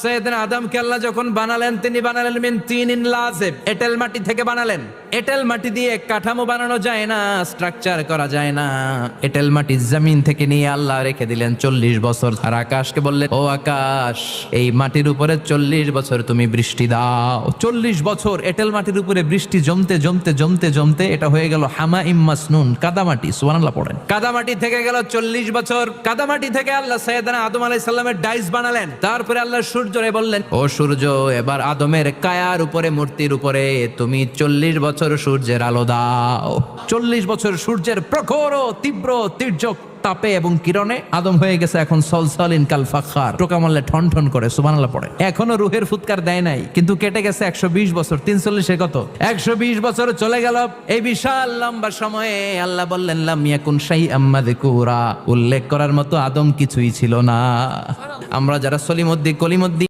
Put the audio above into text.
সৈয়দনা আদমকে আল্লাহ যখন বানালেন, তিনি বানালেন মিন তিনিন লাযিব, এঁটেল মাটি থেকে বানালেন। এঁটেল মাটি দিয়ে কাঠামো বানানো যায় না, স্ট্রাকচার করা যায় না। এঁটেল মাটি জমিন থেকে নিয়ে আল্লাহ রেখে দিলেন 40 বছর। আর আকাশকে বললেন, ও আকাশ, এই মাটির উপরে 40 বছর তুমি বৃষ্টি দাও। 40 বছর এঁটেল মাটির উপরে বৃষ্টি জমতে জমতে জমতে জমতে এটা হয়ে গেল হামাইম মাসনুন, কাদামাটি। সুবহানাল্লাহ পড়েন। কাদামাটি থেকে গেল 40 বছর। কাদামাটি থেকে আল্লাহ সাইয়েদনা আদম আলাইহিস সালামের ডাইস বানালেন। তারপরে আল্লাহ সূর্যরে বললেন, ও সূর্য, এবার আদমের কায়ার উপরে, মূর্তির উপরে তুমি 40 বছর সূর্যের আলো দাও। 40 বছর সূর্যের প্রখর ও তীব্র তির্যক তাপে এবং কিরণে আদম হয়ে গেছে এখন সলসলিন কাল ফাখার, টোকা মারলে ঠন ঠন করে। সুবহানাল্লাহ পড়ে। এখনো রুহের ফুৎকার দেয় নাই, কিন্তু কেটে গেছে 120 বছর। 340 কত? 120 বছর চলে গেল। এই বিশাল লম্বা সময়ে আল্লাহ বললেন, লাম ইয়াকুন শাইআম মাযকুরা, উল্লেখ করার মতো আদম কিছুই ছিল না। আমরা যারা সলিমুদ্দিন কলিমুদ্দিন